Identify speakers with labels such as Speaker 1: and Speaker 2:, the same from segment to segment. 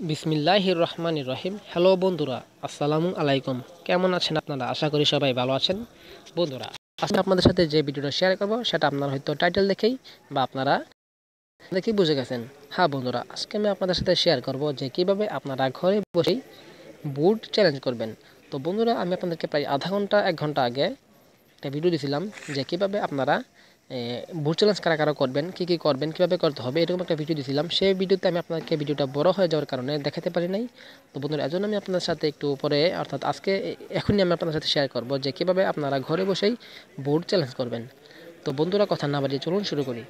Speaker 1: বিসমিল্লাহির রহমানির রহিম। হ্যালো বন্ধুরা, আসসালামু আলাইকুম। কেমন আছেন আপনারা? আশা করি সবাই ভালো আছেন। বন্ধুরা, আজকে আপনাদের সাথে যে ভিডিওটা শেয়ার করব সেটা আপনারা হয়তো টাইটেল দেখেই বা আপনারা দেখেই বুঝে গেছেন। হ্যাঁ বন্ধুরা, আজকে আমি আপনাদের সাথে শেয়ার করব যে কিভাবে আপনারা ঘরে বসেই বুট চ্যালেঞ্জ করবেন। তো বন্ধুরা, আমি আপনাদেরকে প্রায় আধা ঘন্টা 1 ঘন্টা আগে একটা ভিডিও দিয়েছিলাম যে কিভাবে আপনারা বুট চ্যালেঞ্জ কারা কারা করবেন, কী করবেন, কীভাবে করতে হবে, এরকম একটা ভিডিও দিয়েছিলাম। সেই ভিডিওতে আমি আপনাকে ভিডিওটা বড় হয়ে যাওয়ার কারণে দেখাতে পারি নাই। তো বন্ধুরা, এজন্য আমি আপনাদের সাথে একটু পরে অর্থাৎ আজকে এখনই আমি আপনাদের সাথে শেয়ার করব যে কীভাবে আপনারা ঘরে বসেই বুট চ্যালেঞ্জ করবেন। তো বন্ধুরা, কথা না বাড়িয়ে চলুন শুরু করি।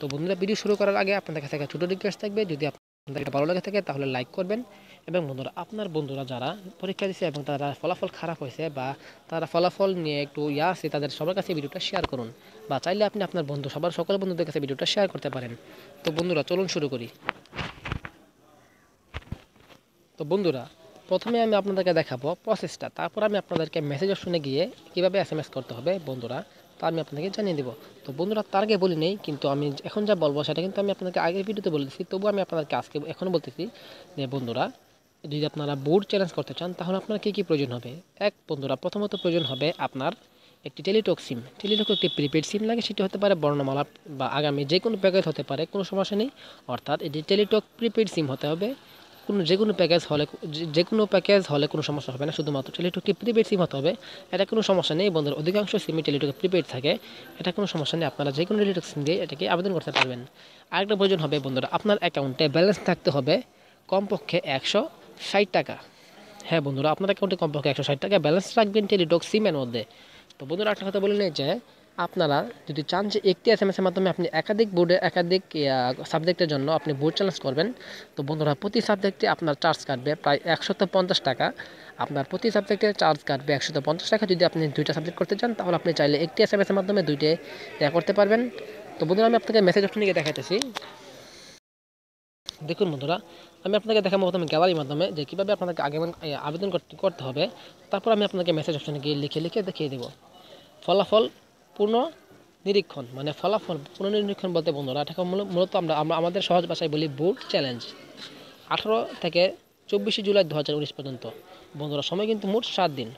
Speaker 1: তো বন্ধুরা, ভিডিও শুরু করার আগে আপনাদের কাছে একটা ছোটো রিকোয়েস্ট থাকবে, যদি আপনাদের এটা ভালো লাগে থাকে তাহলে লাইক করবেন। এবং বন্ধুরা, আপনার বন্ধুরা যারা পরীক্ষা দিচ্ছে এবং তারা ফলাফল খারাপ হয়েছে বা তারা ফলাফল নিয়ে একটু আছে, তাদের সবার কাছে ভিডিওটা শেয়ার করুন। বা চাইলে আপনি আপনার বন্ধু সকল বন্ধুদের কাছে ভিডিওটা শেয়ার করতে পারেন। তো বন্ধুরা, চলুন শুরু করি। তো বন্ধুরা, প্রথমে আমি আপনাদেরকে দেখাবো প্রসেসটা, তারপর আমি আপনাদেরকে মেসেজ অপশনে গিয়ে কীভাবে SMS করতে হবে বন্ধুরা তা আমি আপনাদেরকে জানিয়ে দেবো। তো বন্ধুরা, তার আগে বলি নেই, কিন্তু আমি এখন যা বলবো সেটা কিন্তু আমি আপনাদেরকে আগের ভিডিওতে বলেছি, তবুও আমি আপনাদেরকে আজকে এখনও বলতেছি যে বন্ধুরা, যদি আপনারা বোর্ড চ্যালেঞ্জ করতে চান তাহলে আপনার কী প্রয়োজন হবে। বন্ধুরা, প্রথমত প্রয়োজন হবে আপনার একটি টেলিটক সিম। টেলিটক একটি প্রিপেড সিম লাগে, সেটি হতে পারে বর্ণমালা বা আগামী যে কোনো প্যাকেজ হতে পারে, কোনো সমস্যা নেই। অর্থাৎ এটি টেলিটক প্রিপেড সিম হতে হবে। যে কোনো প্যাকেজ হলে কোনো সমস্যা হবে না, শুধুমাত্র টেলিটকটি প্রিপেড সিম হতে হবে। এটা কোনো সমস্যা নেই বন্ধুরা, অধিকাংশ সিমই টেলিটকে প্রিপেড থাকে, এটা কোনো সমস্যা নেই। আপনারা যে কোনো টেলিটক সিম দিয়ে এটাকে আবেদন করতে পারবেন। আরেকটা প্রয়োজন হবে বন্ধুরা, আপনার অ্যাকাউন্টে ব্যালেন্স থাকতে হবে কমপক্ষে 160 টাকা। হ্যাঁ বন্ধুরা, আপনার অ্যাকাউন্টে কমপক্ষে 160 টাকা ব্যালেন্স রাখবেন টেলিটক সিমের মধ্যে। তো বন্ধুরা, একটা কথা বলে নেই যে আপনারা যদি চান যে একটি SMS এর মাধ্যমে আপনি একাধিক বোর্ডে একাধিক সাবজেক্টের জন্য আপনি বোর্ড চ্যালেঞ্জ করবেন, তো বন্ধুরা প্রতি সাবজেক্টে আপনার চার্জ কাটবে প্রায় 150 টাকা। আপনার প্রতি সাবজেক্টে চার্জ কাটবে 150 টাকা। যদি আপনি 2টা সাবজেক্ট করতে চান তাহলে আপনি চাইলে একটি SMS এর মাধ্যমে 2টে করতে পারবেন। তো বন্ধুরা, আমি আপনাকে মেসেজ অপশনে গিয়ে দেখাইতেছি। দেখুন বন্ধুরা, আমি আপনাকে দেখাবো প্রথমে গ্যালারির মাধ্যমে যে কীভাবে আপনাকে আবেদন করতে হবে। তারপর আমি আপনাকে মেসেজ অপশনে গিয়ে লিখে দেখিয়ে দেবো। ফলাফল পুনঃ নিরীক্ষণ, মানে ফলাফল পুনর্নিরীক্ষণ বলতে বন্ধুরা, এটাকে মূলত আমরা আমাদের সহজ ভাষায় বলি বুট চ্যালেঞ্জ। 18 থেকে 24 জুলাই 2019 পর্যন্ত বন্ধুরা, সময় কিন্তু মোট 7 দিন।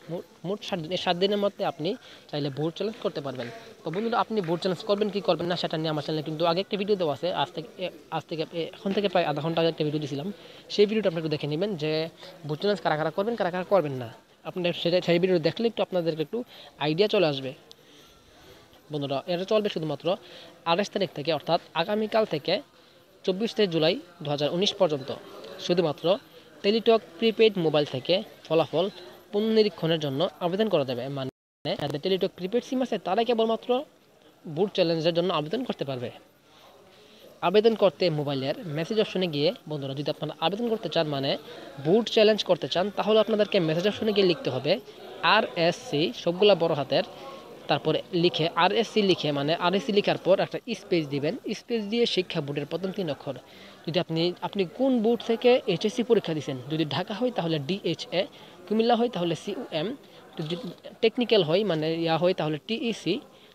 Speaker 1: মোট 7 দিন। এই 7 দিনের মধ্যে আপনি চাইলে বুট চ্যালেঞ্জ করতে পারবেন। তো বন্ধুরা, আপনি বুট চ্যালেঞ্জ করবেন কি করবেন না সেটা নিয়ে আমার চ্যানেলে কিন্তু আগে একটা ভিডিও দেওয়া আছে। এখন থেকে প্রায় আধা ঘন্টা আগে একটা ভিডিও দিয়েছিলাম। সেই ভিডিওটা আপনি একটু দেখে নেবেন যে বুট চ্যালেঞ্জ কারা কারা করবেন, কারা কারা করবেন না। আপনি সেই ভিডিও দেখলে একটু আপনাদেরকে একটু আইডিয়া চলে আসবে। বন্ধুরা, এটা চলবে শুধুমাত্র 28 তারিখ থেকে, অর্থাৎ আগামীকাল থেকে 24 জুলাই 2019 পর্যন্ত। শুধুমাত্র টেলিটক প্রিপেড মোবাইল থেকে ফলাফল পুনর্নিরীক্ষণের জন্য আবেদন করা যাবে। মানে যাদের টেলিটক প্রিপেড সিম আছে তারাই কেবলমাত্র বুট চ্যালেঞ্জের জন্য আবেদন করতে পারবে। আবেদন করতে মোবাইলের মেসেজ অপশনে গিয়ে বন্ধুরা, যদি আপনারা আবেদন করতে চান মানে বুট চ্যালেঞ্জ করতে চান, তাহলে আপনাদেরকে মেসেজ অপশনে গিয়ে লিখতে হবে RSC, সবগুলা বড় হাতের, তারপরে লিখে RSC লিখে, মানে RSC লিখার পর একটা স্পেস দিবেন। স্পেস দিয়ে শিক্ষা বোর্ডের প্রথম 3 অক্ষর। যদি আপনি কোন বোর্ড থেকে HSC পরীক্ষা দিয়েছেন, যদি ঢাকা হয় তাহলে DHA, কুমিল্লা হয় তাহলে CUM, যদি টেকনিক্যাল হয় মানে হয় তাহলে TEC,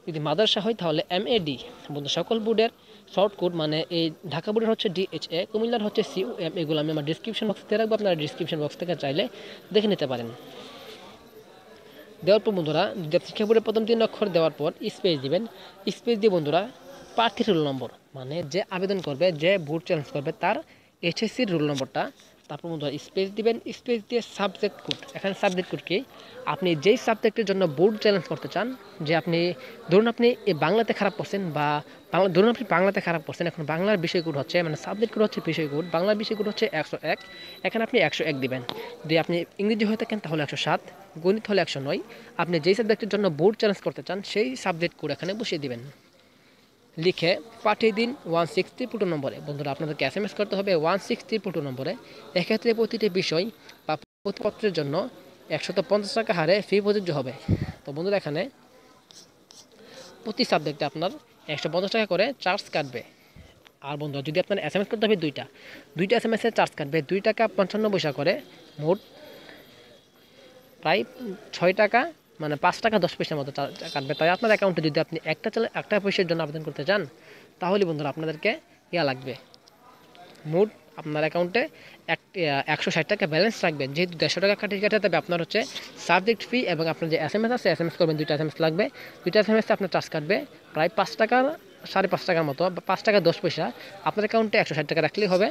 Speaker 1: যদি মাদ্রাসা হয় তাহলে MAD। বন্ধু, সকল বোর্ডের শর্ট কোড, মানে এই ঢাকা বোর্ডের হচ্ছে DHA, কুমিল্লার হচ্ছে CUM, এগুলো আমি আমার ডিসক্রিপশন বক্সে রাখবো, আপনারা ডিসক্রিপশন বক্স থেকে চাইলে দেখে নিতে পারেন। দেওয়ার পর বন্ধুরা, শিক্ষা বোর্ডের প্রথম 3 অক্ষর দেওয়ার পর স্পেস দিবেন। স্পেস দিয়ে বন্ধুরা প্রার্থীর রোল নম্বর, মানে যে আবেদন করবে, যে বুট চ্যালেঞ্জ করবে তার HSCর রোল নম্বরটা, তারপর বন্ধুরা স্পেস দিবেন। স্পেস দিয়ে সাবজেক্ট কোড। এখানে সাবজেক্ট কোড কি, আপনি যেই সাবজেক্টের জন্য বুট চ্যালেঞ্জ করতে চান, যে ধরুন আপনি বাংলাতে খারাপ করছেন বা ধরুন আপনি বাংলাতে খারাপ করছেন, এখন বাংলার বিষয় কোড হচ্ছে, মানে সাবজেক্ট কোড হচ্ছে বিষয় কোড, বাংলার বিষয় কোড হচ্ছে 101, এখানে আপনি 101 দিবেন। যদি আপনি ইংরেজি হয়ে থাকেন তাহলে 107, গণিত হলে 109। আপনি যেই সাবজেক্টের জন্য বোর্ড চ্যালেঞ্জ করতে চান সেই সাবজেক্ট কোড এখানে বসিয়ে দিবেন। লিখে পাঠিয়ে দিন 160 নম্বরে। বন্ধুরা, আপনাদেরকে SMS করতে হবে 160 নম্বরে। এক্ষেত্রে প্রতিটি বিষয় বা প্রতিপত্রের জন্য 150 টাকা হারে ফি প্রযোজ্য হবে। তো বন্ধুরা, এখানে প্রতি সাবজেক্টে আপনার 150 টাকা করে চার্জ কাটবে। আর বন্ধুরা, যদি আপনার SMS করতে হবে দুইটা SMS এর চার্জ কাটবে 2 টাকা 55 পয়সা করে, মোট প্রায় 6 টাকা, মানে 5 টাকা 10 পয়সার মতো কাটবে। তাই আপনার অ্যাকাউন্টে যদি আপনি একটা পয়সার জন্য আবেদন করতে চান তাহলে বন্ধুরা আপনাদেরকে লাগবে মোট আপনার অ্যাকাউন্টে 160 টাকা ব্যালেন্স রাখবেন। যেহেতু 150 টাকা কাটে তবে আপনার হচ্ছে সাবজেক্ট ফি এবং আপনার যে SMS আছে SMS করবেন, 2টা SMS লাগবে, 2টা SMS আপনার চার্জ কাটবে প্রায় 5 টাকা 5.5 টাকার মতো, 5 টাকা 10 পয়সা। আপনার অ্যাকাউন্টে 160 টাকা রাখলেই হবে।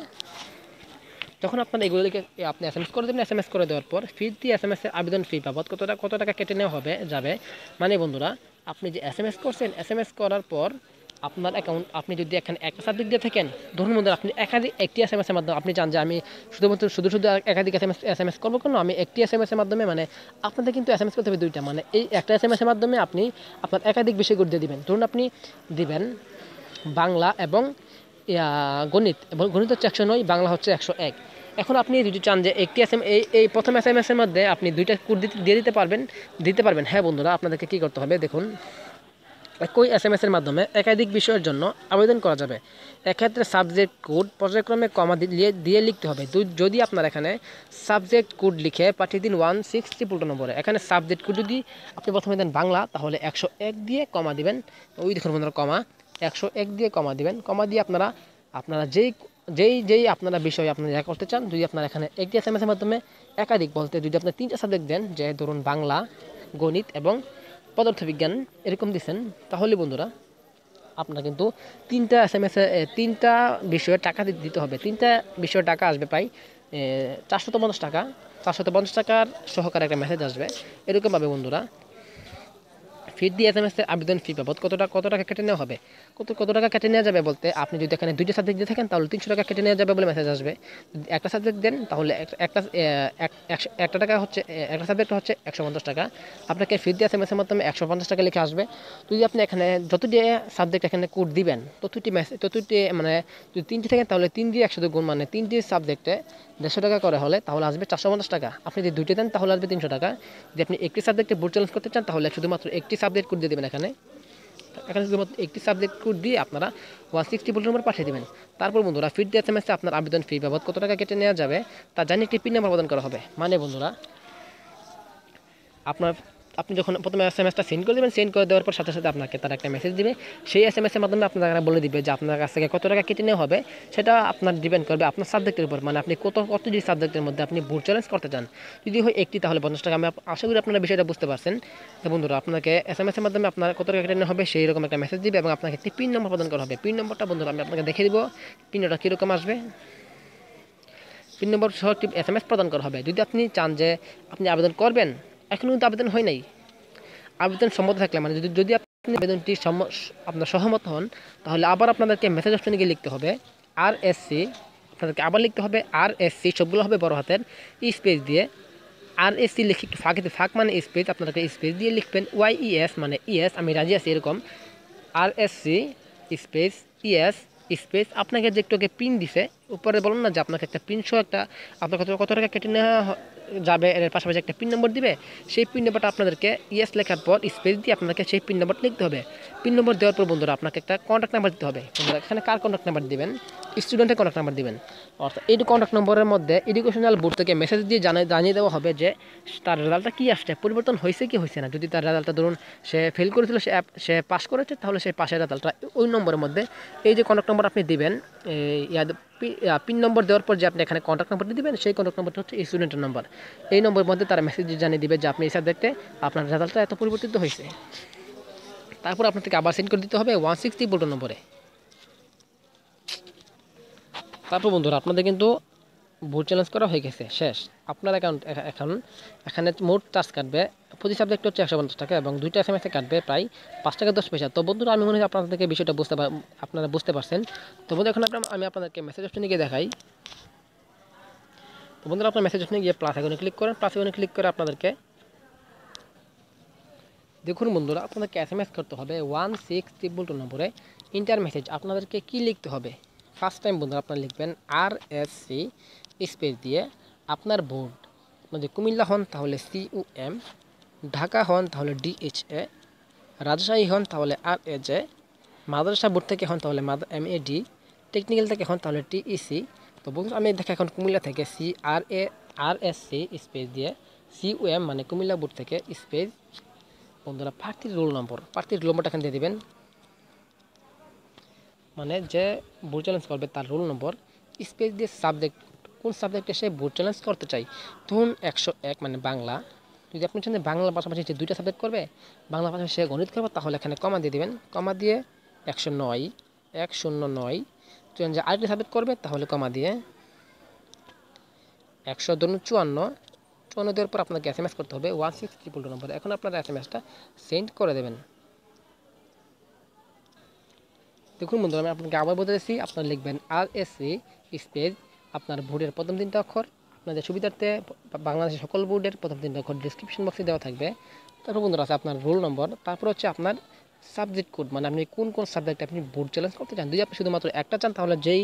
Speaker 1: যখন আপনার এগুলোকে আপনি SMS করে দেবেন, SMS করে দেওয়ার পর ফি দিয়ে SMS এর আবেদন ফি বাবদ কত টাকা কেটে নেওয়া যাবে। মানে বন্ধুরা, আপনি যে SMS করছেন, SMS করার পর আপনার অ্যাকাউন্ট, আপনি যদি এখানে একটা সাবজেক্ট দিয়ে থাকেন, ধরুন বন্ধুরা আপনি একটি SMS এর মাধ্যমে, আপনি চান যে আমি শুধু একাধিক SMS করবো কেন, আমি একটি SMS এর মাধ্যমে, মানে আপনাদের কিন্তু SMS করতে হবে 2টা, মানে এই একটা SMS এর মাধ্যমে আপনি আপনার একাধিক বিষয়গুলো দিয়ে দিবেন। ধরুন আপনি দিবেন বাংলা এবং গণিত, এবং গণিত হচ্ছে 109, বাংলা হচ্ছে 101। এখন আপনি যদি চান যে একটি এই প্রথম SMS এর মধ্যে আপনি 2টা কোড দিয়ে দিতে পারবেন। হ্যাঁ বন্ধুরা, আপনাদেরকে কী করতে হবে দেখুন, একই SMS এর মাধ্যমে একাধিক বিষয়ের জন্য আবেদন করা যাবে। এক্ষেত্রে সাবজেক্ট কোড পর্যায়ক্রমে কমা দিয়ে লিখতে হবে। যদি আপনার এখানে সাবজেক্ট কোড লিখে পাঠিয়ে দিন 162 নম্বরে, এখানে সাবজেক্ট কোড যদি আপনি প্রথমে দেন বাংলা, তাহলে 101 দিয়ে কমা দিবেন। ওই দেখুন বন্ধুরা, 101 দিয়ে কমা দিবেন। কমা দিয়ে আপনারা যেই আপনারা বিষয় আপনারা করতে চান, যদি আপনারা এখানে একটি SMS এর মাধ্যমে একাধিক বলতে যদি আপনি 3টা সাবজেক্ট দেন, যে ধরুন বাংলা, গণিত এবং পদার্থবিজ্ঞান এরকম দিচ্ছেন, তাহলে বন্ধুরা আপনার কিন্তু 3টা SMS 3টা বিষয়ে টাকা দিতে হবে। 3টা বিষয়ে টাকা আসবে প্রায় 450 টাকা। 450 টাকার সহকারে একটা মেসেজ আসবে। এরকমভাবে বন্ধুরা ফি দিয়ে SMS এর আবেদন ফি বাবদ কত টাকা কেটে নেওয়া হবে, কত টাকা কেটে নেওয়া যাবে বলতে, আপনি যদি এখানে 2টা সাবজেক্ট দিয়ে থাকেন তাহলে 300 টাকা কেটে নেওয়া যাবে বলে মেসেজ আসবে। যদি একটা সাবজেক্ট দেন তাহলে একটা টাকা হচ্ছে, একটা সাবজেক্ট হচ্ছে 150 টাকা। আপনাকে ফি দিয়ে SMS এর মাধ্যমে 150 টাকা লিখে আসবে। যদি আপনি এখানে যতটি সাবজেক্ট এখানে কোড দিবেন, ততটি মানে যদি 3টি থাকেন তাহলে 3 দিয়ে 100 গুণ, মানে 3টি সাবজেক্টে 150 টাকা করে হলে তাহলে আসবে 450 টাকা। আপনি যদি 2টি দেন তাহলে আসবে 300 টাকা। যদি আপনি একটি সাবজেক্টে বোর্ড চ্যালেঞ্জ করতে চান তাহলে শুধুমাত্র একটি সাবজেক্ট কোড দিয়ে দেবেন। এখানে শুধুমাত্র একটি সাবজেক্ট কোড দিয়ে আপনারা 160 নম্বর পাঠিয়ে দেবেন। তারপর বন্ধুরা ফি দিয়ে SMS এ আপনার আবেদন ফি বাবদ কত টাকা কেটে নেওয়া যাবে তা জানিয়ে একটি পিন নাম্বার প্রদান করা হবে। মানে বন্ধুরা, আপনি যখন প্রথমে SMSটা সেন্ড করে দেবেন, সেন্ড করে দেওয়ার পর সাথে সাথে আপনাকে তারা একটা মেসেজ দিবে। সেই SMS এর মাধ্যমে আপনারা বলে দিবে যে আপনার কাছ থেকে কত টাকা কেটে নেওয়া হবে। সেটা আপনার ডিপেন্ড করবে আপনার সাবজেক্টের উপর, মানে আপনি কতটি সাবজেক্টের মধ্যে আপনি বোর্ড চ্যালেঞ্জ করতে চান। যদি হয় একটি তাহলে 50 টাকা। আমি আশা করি আপনারা বিষয়টা বুঝতে পারছেন। তো বন্ধুরা, আপনাকে SMS এর মাধ্যমে আপনার কত টাকা কেটে নেওয়া হবে সেই রকম একটা মেসেজ দিবে এবং আপনাকে একটি পিন নম্বর প্রদান করা হবে। পিন নম্বরটা বন্ধুরা আমি আপনাকে দেখিয়ে দিব পিনটা কীরকম আসবে। পিন নম্বর সহ একটি SMS প্রদান করা হবে। যদি আপনি চান যে আপনি আবেদন করবেন, এখনও কিন্তু আবেদন হয় নাই, আবেদন সম্মত থাকলে, মানে যদি আপনি আবেদনটি আপনার সহমত হন, তাহলে আবার আপনাদেরকে মেসেজ অপশনে গিয়ে লিখতে হবে RSC। আপনাদেরকে আবার লিখতে হবে RSC, সবগুলো হবে বড় হাতের, স্পেস দিয়ে RSC লিখে একটু ফাঁক মানে স্পেস, আপনাদেরকে স্পেস দিয়ে লিখবেন YES মানে ইয়েস, আমি রাজি আছি এরকম। RSC স্পেস ইয়েস স্পেস আপনাকে যে একটু পিন দিছে উপরে, বলুন না যে আপনাকে একটা পিন সহ একটা আপনার কত টাকা কেটে নেওয়া যাবে, এর পাশাপাশি একটা পিন নম্বর দিবে। সেই পিন নম্বরটা আপনাদেরকে ইয়েস লেখার পর স্পেস দিয়ে আপনাকে সেই পিন নম্বরটা লিখতে হবে। পিন নম্বর দেওয়ার পর বন্ধুরা আপনাকে একটা কন্ট্যাক্ট নাম্বার দিতে হবে। বন্ধুরা এখানে কার কন্ট্যাক্ট নাম্বার দিবেন, স্টুডেন্টের কন্ট্যাক্ট নাম্বার দিবেন। অর্থাৎ এই কন্ট্যাক্ট নম্বরের মধ্যে এডুকেশনাল বোর্ড থেকে মেসেজ দিয়ে জানিয়ে দেওয়া হবে যে তার রেজাল্টটা কী আসছে, পরিবর্তন হয়েছে কি হয়েছে না। যদি তার রেজাল্টটা ধরুন সে ফেল করেছিল, সে পাস করেছে, তাহলে সেই পাশের রেজাল্টটা ওই নম্বরের মধ্যে এই যে কন্ট্যাক্ট নম্বর আপনি দিবেন, পিন নম্বর দেওয়ার পর যে আপনি এখানে কন্ট্যাক্ট নম্বরটি দিবেন, সেই কন্ট্যাক্ট নম্বরটা হচ্ছে স্টুডেন্টের নম্বর। এই নম্বরের মধ্যে তারা মেসেজ জানিয়ে দিবে যে আপনি এই সাবজেক্টে আপনার রেজাল্টটা এত পরিবর্তিত হয়েছে। তারপর আপনাদেরকে আবার সেন্ড করে দিতে হবে 160 নম্বরে। তারপর বন্ধুরা আপনাদের কিন্তু বোর্ড চ্যালেঞ্জ করা হয়ে গেছে, শেষ। আপনার অ্যাকাউন্ট এখানে মোট চার্জ কাটবে প্রতি সাবজেক্ট হচ্ছে 150 টাকা এবং 2টা SMS কাটবে প্রায় 5 টাকা 10 পয়সা। তো বন্ধুরা আমি মনে হয় আপনাদেরকে বিষয়টা আপনারা বুঝতে পারছেন। তো বন্ধুরা এখন আমি আপনাদেরকে মেসেজ অপশনে গিয়ে দেখাই। তো বন্ধুরা আপনার মেসেজ অপশনে গিয়ে প্লাস আইকনে ক্লিক করেন। প্লাস আইকনে ক্লিক করে আপনাদেরকে দেখুন বন্ধুরা আপনাদেরকে SMS করতে হবে 162 নম্বরে ইন্টার মেসেজ। আপনাদেরকে কি লিখতে হবে, ফার্স্ট টাইম বন্ধুরা আপনারা লিখবেন RSC স্পেস দিয়ে আপনার বোর্ড, যদি কুমিল্লা হন তাহলে CUM, ঢাকা হন তাহলে DHA, রাজশাহী হন তাহলে RAJ, মাদ্রাসা বোর্ড থেকে হন তাহলে MAD, টেকনিক্যাল থেকে হন তাহলে TEC। তো বন্ধুরা আমি দেখে এখন কুমিল্লা থেকে RSC স্পেস দিয়ে CUM মানে কুমিল্লা বোর্ড থেকে স্পেস বন্ধুরা প্রার্থীর রোল নম্বরটা এখানে দিয়ে দেবেন, মানে যে বোর্ড চ্যালেঞ্জ করবে তার রোল নম্বর স্পেস দিয়ে সাবজেক্ট, কোন সাবজেক্টে সে বোর্ড চ্যালেঞ্জ করতে চাই। ধরুন 101 মানে বাংলা, যদি আপনি চান যে বাংলার পাশাপাশি যে 2টা সাবজেক্ট করবে, বাংলার পাশাপাশি সে গণিত করবে, তাহলে এখানে কমা দিয়ে দেবেন। কমা দিয়ে 109 109 যে আরেকটি সাবজেক্ট করবে, তাহলে কমা দিয়ে 154 দেওয়ার পর আপনাকে SMS করতে হবে 16222 নম্বরে। এখন আপনার SMSটা সেন্ড করে দেবেন। দেখুন বন্ধুরা, আমি আপনাকে আবার বলতে চাইছি, আপনারা লিখবেন RSC স্পেস আপনার বোর্ডের প্রথম 3টা অক্ষর, আপনাদের সুবিধার্থে বাংলাদেশের সকল বোর্ডের প্রথম 3টা অক্ষর ডিসক্রিপশন বক্সে দেওয়া থাকবে। তারপর বন্ধুরা আছে আপনার রোল নম্বর, তারপর হচ্ছে আপনার সাবজেক্ট কোড, মানে আপনি কোন কোন সাবজেক্টে আপনি বোর্ড চ্যালেঞ্জ করতে চান। যদি আপনি শুধুমাত্র একটা চান, তাহলে যেই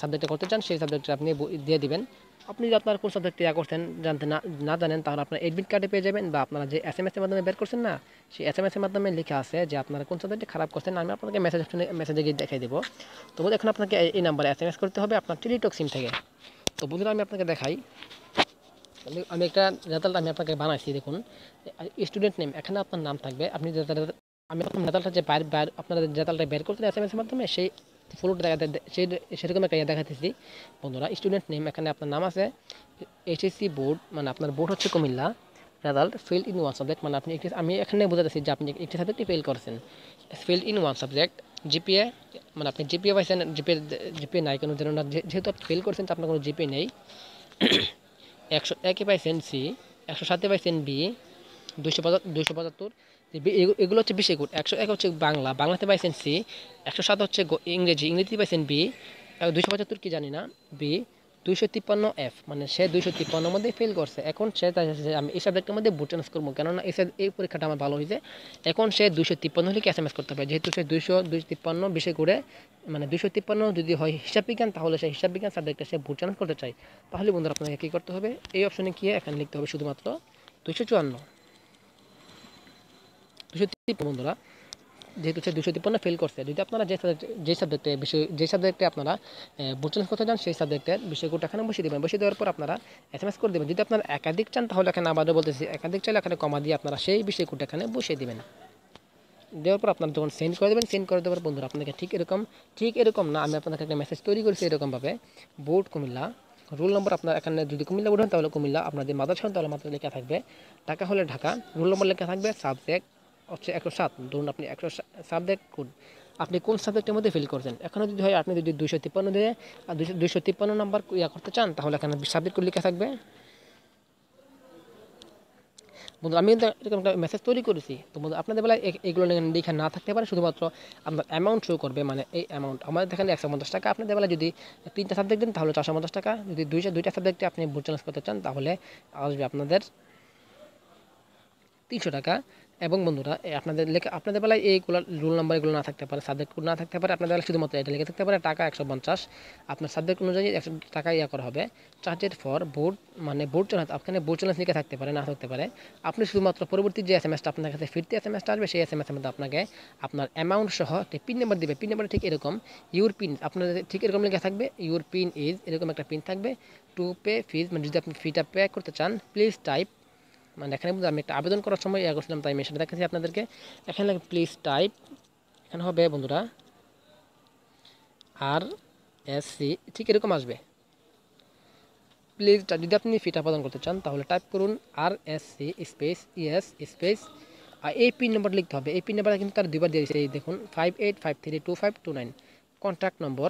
Speaker 1: সাবজেক্টে করতে চান সেই সাবজেক্টে আপনি দিয়ে দিবেন। আপনি যদি আপনার কোন সাবজেক্টে করছেন জানতে না জানেন, তাহলে আপনার এডমিট কার্ডে পেয়ে যাবেন, বা আপনারা যে SMS এর মাধ্যমে বের করছেন না, সেই SMS এর মাধ্যমে লেখা আছে যে আপনারা কোন সাবজেক্টে খারাপ করছেন। আমি আপনাকে মেসেজে গিয়ে দেখাই দেবো। তো এখন আপনাকে এই নাম্বারে SMS করতে হবে আপনার টেলিটক সিম থেকে। তো বন্ধুরা, আমি আপনাকে দেখাই, আমি একটা রেজাল্ট আমি আপনাকে বানাইছি। দেখুন, স্টুডেন্ট নেম, এখানে আপনার নাম থাকবে। আপনি আমি আপনার রেজাল্টটা যে আপনারা রেজাল্টটা বের করতেন SMS এর মাধ্যমে, সেই ফটোটা সেরকম একটা দেখাতেছি বন্ধুরা। স্টুডেন্ট নেম, এখানে আপনার নাম আছে, HSC বোর্ড, মানে আপনার বোর্ড হচ্ছে Comilla, result fail in 1 subject, মানে আপনি আমি এখানে বোঝাতেছি যে আপনি একটি সাবজেক্টে ফেল করছেন। ফেইল ইন 1 সাবজেক্ট, জিপিএ, মানে আপনি জিপিএ পাইছেন, জিপিএ নাই কোনো, যেহেতু আপনি ফেল করছেন তো আপনার কোনো জিপিএ নেই। 101 পাইছেন সি, 107 পাইছেন বি, 275 এগুলো হচ্ছে বিশেষ কোড। 101 হচ্ছে বাংলাতে পাইছেন সি, 107 হচ্ছে ইংরেজিতে পাইছেন বি, 275 কি জানি না বি, 253 মানে সে 253 মধ্যে ফেল করছে। এখন সে আমি এই সাবজেক্টের মধ্যে বোর্ড চ্যালেঞ্জ করবো, কেননা এই পরীক্ষাটা আমার ভালো হয়েছে। এখন সে 253 হলে SMS করতে হবে, যেহেতু সে 253 বিশেষ করে, মানে 253 যদি হয় হিসাব বিজ্ঞান, তাহলে সে হিসাব বিজ্ঞান সাবজেক্টে সে বোর্ড চ্যালেঞ্জ করতে চাই। তাহলে বন্ধুরা, আপনাকে কী করতে হবে, এই অপশনে গিয়ে এখানে লিখতে হবে শুধুমাত্র 254 বন্ধুরা, যেহেতু সে 253 ফেল করছে। যদি আপনারা যে সাবজেক্টে আপনারা বোর্ড চ্যালেঞ্জ করতে চান, সেই সাবজেক্টের বিষয় কোড এখানে বসিয়ে দেবেন। বসিয়ে দেওয়ার পর আপনারা SMS করে দেবেন। যদি আপনারা একাধিক চান, তাহলে এখানে আবারও বলতেছি, একাধিক চাইলে এখানে কমা দিয়ে আপনারা সেই বিষয় কোড এখানে বসিয়ে দেবেন। দেওয়ার পর আপনারা যখন সেন্ড করে দেবেন, সেন্ড করে দেওয়ার বন্ধুরা আপনাকে ঠিক এরকম না, আমি আপনাকে একটা মেসেজ তৈরি করেছি এরকমভাবে, বোর্ড কুমিল্লা, রোল নম্বর আপনার এখানে যদি কুমিল্লা বোর্ড হয় তাহলে কুমিল্লা, আপনার যদি মাদ্রাসা হন তাহলে মাদ্রাসা লেখা থাকবে, ঢাকা হলে ঢাকা, রোল নম্বর লেখা থাকবে, সাবজেক্ট হচ্ছে 107, ধরুন আপনি 100 সাবজেক্ট কোড, আপনি কোন সাবজেক্টের মধ্যে ফিল করছেন। এখানে যদি হয়, আপনি যদি 253 দিয়ে 253 নাম্বার করতে চান, তাহলে এখানে সাবজেক্ট কোড লেখা থাকবে। বন্ধু, আমি কিন্তু এরকম একটা মেসেজ তৈরি করেছি। তো বন্ধু, আপনাদের বেলায় এগুলো লেখা না থাকতে পারে, শুধুমাত্র আপনার অ্যামাউন্ট শো করবে, মানে এই অ্যামাউন্ট আমাদের এখানে 150 টাকা। আপনাদের বেলায় যদি 3টা সাবজেক্ট দেন, তাহলে 450 টাকা। যদি দুইটা সাবজেক্টে আপনি বোর্ড চ্যালেঞ্জ করতে চান, তাহলে আসবে আপনাদের 300 টাকা। এবং বন্ধুরা, আপনাদের বেলায় এইগুলো রোল নাম্বার এগুলো না থাকতে পারে, সাবজেক্ট কোড না থাকতে পারে, আপনাদের বেলায় শুধুমাত্র এটা লেগে থাকতে পারে টাকা 150। আপনার সাবজেক্ট অনুযায়ী 100 টাকা করা হবে। চার্জের ফর বোর্ড, মানে বোর্ড চ্যালেঞ্জ, আপনার বোর্ড চ্যালেঞ্জ লিখে থাকতে পারে, না থাকতে পারে। আপনি শুধুমাত্র পরবর্তী যে SMS টা আপনার কাছে ফিরতে SMS টা আসবে, সেই SMS এর মধ্যে আপনাকে আপনার অ্যামাউন্ট সহ একটি পিন নাম্বার দিবে। পিন নাম্বারটা ঠিক এরকম, ইউর পিন, আপনাদের ঠিক এরকম লেখা থাকবে, ইউর পিন ইজ, এরকম একটা পিন থাকবে। টু পে ফিজ, মানে যদি আপনি ফিটা পে করতে চান, প্লিজ টাইপ, মানে এখানে আমি একটা আবেদন করার সময় করছিলাম, তাই আমি সেটা দেখাচ্ছি আপনাদেরকে। এখানে প্লিজ টাইপ, এখানে হবে বন্ধুরা RSC, ঠিক এরকম আসবে। প্লিজ, যদি আপনি ফিটা প্রদান করতে চান, তাহলে টাইপ করুন RSC স্পেস ইএস স্পেস, আর এই পিন নাম্বার লিখতে হবে। এই পিন নাম্বারটা কিন্তু তার দুইবার দিয়ে দিয়েছে, এই দেখুন 58532529, কন্ট্যাক্ট নম্বর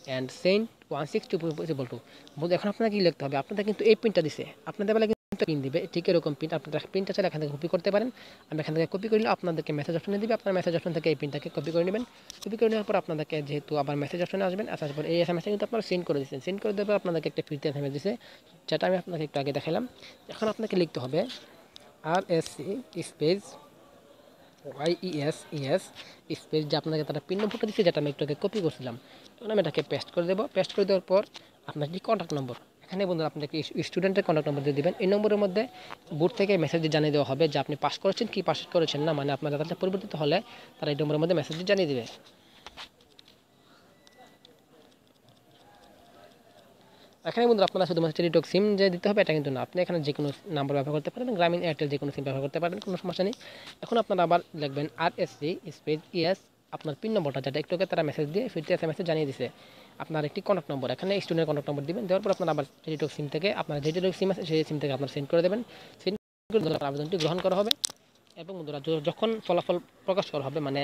Speaker 1: অ্যান্ড সেন্ড 162 বলতে। এখন আপনাকে কি লিখতে হবে, আপনাদের কিন্তু এই পিনটা দিছে, আপনাদের বেলা পিন দিবে, ঠিক এরকম পিন। আপনারা পিনটা চাইলে এখান থেকে কপি করতে পারেন। আমি এখান থেকে কপি করলে আপনাদেরকে মেসেজ অপশনে দিবে, আপনার মেসেজ অপশন থেকে এই পিনটাকে কপি করে নেবেন। কপি করে নেওয়ার পর আপনাদেরকে যেহেতু আবার মেসেজ অপশনে আসবেন, আসার পর এই SMS কিন্তু আপনারা সেন্ড করে দিচ্ছেন। সেন্ড করে দেওয়ার পর আপনাদেরকে একটা ফিরতে SMS দিচ্ছে, যেটা আমি আপনাকে একটু আগে দেখালাম। এখন আপনাকে লিখতে হবে RSC স্পেস YES স্পেস, যে আপনাকে তারা পিন নম্বরটা দিচ্ছে, যেটা আমি একটু আগে কপি করছিলাম। তখন আমি এটাকে পেস্ট করে দেবো। পেস্ট করে দেওয়ার পর আপনার যে কন্ট্যাক্ট নম্বর, এখানে বন্ধুরা আপনাকে স্টুডেন্টের কন্ট্যাক্ট নম্বর দিয়ে দেবেন। এই নম্বরের মধ্যে বোর্ড থেকে মেসেজ জানিয়ে দেওয়া হবে যে আপনি পাস করেছেন কি পাস করেছেন না, মানে আপনার রেজাল্টটা পরিবর্তিত হলে তারা এই নম্বরের মধ্যে মেসেজ জানিয়ে দেবে। এখানে বন্ধুরা আপনারা শুধুমাত্র টেলিটক সিম যে দিতে হবে এটা কিন্তু না, আপনি এখানে যে কোনো নাম্বার ব্যবহার করতে পারেন, গ্রামীণ এয়ারটেল যে কোনো সিম ব্যবহার করতে পারেন, কোনো সমস্যা নেই। এখন আপনারা আবার লিখবেন RSC স্পেস ইএস, আপনার পিন নম্বরটা, যেটা একটু আগে তারা মেসেজ দিয়ে ফিরতে SMS জানিয়ে দিছে। আপনার একটি কন্ট্যাক্ট নম্বর, এখানে স্টুডেন্টের কন্ট্যাক্ট নম্বর দিবেন। দেওয়ার পর আপনার আবার টেলিটক সিম থেকে আপনার যে টেলিটক সিম আছে সেই সিম থেকে আপনার সেন্ড করে দেবেন। সেন্ড করে আবেদনটি গ্রহণ করা হবে এবং বন্ধুরা যখন ফলাফল প্রকাশ করা হবে, মানে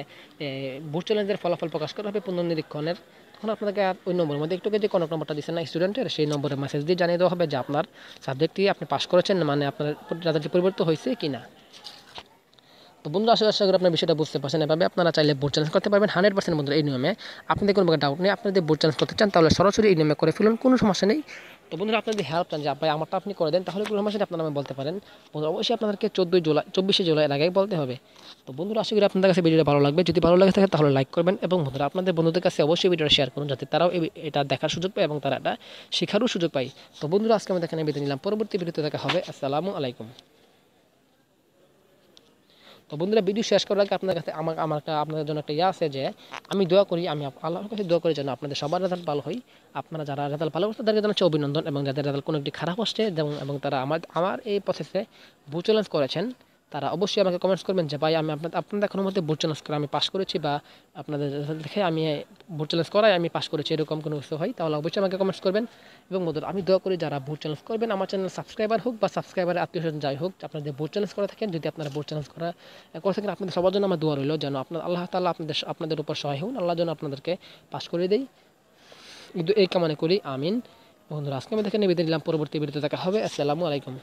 Speaker 1: বুট চ্যালেঞ্জের ফলাফল প্রকাশ করা হবে পুনর্নিরীক্ষণের, তখন আপনাকে ওই নম্বরের মধ্যে একটু যে কন্ট্যাক্ট নম্বরটা দিচ্ছেন না স্টুডেন্টের, সেই নম্বরে মেসেজ দিয়ে জানিয়ে দেওয়া হবে যে আপনার সাবজেক্টটি আপনি পাস করেছেন, মানে আপনার রেজাল্টটি পরিবর্তন হয়েছে কি না। তো বন্ধুরা আশা করি আপনার বিষয়টা বুঝতে পারছেন। এভাবে আপনারা চাইলে বোর্ড চ্যালেঞ্জ করতে পারবেন 100% বন্ধুরা এই নিয়মে। আপনাদের কোনো ডাউট নেই, আপনি যদি বোর্ড চ্যালেঞ্জ করতে চান তাহলে সরাসরি এই নিয়মে করে ফেলুন, কোনো সমস্যা নেই। তো বন্ধুরা আপনি যদি হেল্প চান যে ভাই আমারটা আপনি করে দেন, তাহলে কোনো সমস্যা নেই, আপনারা আমাকে বলতে পারেন। বন্ধুরা অবশ্যই আপনাদেরকে 24শে জুলাইয়ের আগে বলতে হবে। তো বন্ধুরা আশা করি আপনাদের কাছে ভিডিওটা ভালো লাগবে। যদি ভালো লাগে থাকে তাহলে লাইক করবেন এবং বন্ধুরা আপনাদের বন্ধুদের কাছে অবশ্যই ভিডিওটা শেয়ার করুন, যাতে তারাও এটা দেখার সুযোগ পায় এবং তারা এটা শেখারও সুযোগ পায়। তো বন্ধুরা আজকে আমি এখানে বিদায় নিলাম, পরবর্তী ভিডিওতে দেখা হবে। আসসালামু আলাইকুম। তো বন্ধুরা ভিডিও শেষ করার আগে আপনার কাছে আপনাদের জন্য একটা আছে যে আমি দোয়া করি, আমি আল্লাহর কাছে দোয়া করি যেন আপনাদের সবার রেজাল্ট ভালো হয়। আপনারা যারা রেজাল্ট ভালো করছে তাদেরকে জানাচ্ছি অভিনন্দন, এবং যাদের রেজাল্ট কোনো একটি খারাপ আসছে এবং তারা আমার এই প্রসেসে বুট চ্যালেঞ্জ করেছেন, তারা অবশ্যই আমাকে কমেন্টস করবেন যে ভাই আমি আপনাদের এখনো মধ্যে বুট চ্যালেঞ্জ করে আমি পাস করেছি, বা আপনাদের রেজাল্ট দেখে আমি বুট চ্যালেঞ্জ করাই আমি পাস করেছি, এরকম কোনো কিছু হয় তাহলে অবশ্যই আমাকে কমেন্টস করবেন। এবং বন্ধুরা আমি দোয়া করি যারা বুট চ্যালেঞ্জ করবেন, আমার চ্যানেল সাবস্ক্রাইবার হোক বা সাবস্ক্রাইবারের আত্মীয়স্বজন যাই হোক, আপনারা যে বুট চ্যালেঞ্জ করে থাকেন, যদি আপনারা বুট চ্যালেঞ্জ করে থাকেন, আপনাদের সবার জন্য আমার দোয়া রইল যেন আল্লাহ তাআলা আপনাদের উপর সহায় হন, আল্লাহ যেন আপনাদেরকে পাস করে দেয়, কিন্তু এই কামনা করি, আমিন। বন্ধুরা আজকে আমি দেখে বিদায় নিলাম, পরবর্তী ভিডিওতে দেখা হবে। আসসালামু আলাইকুম।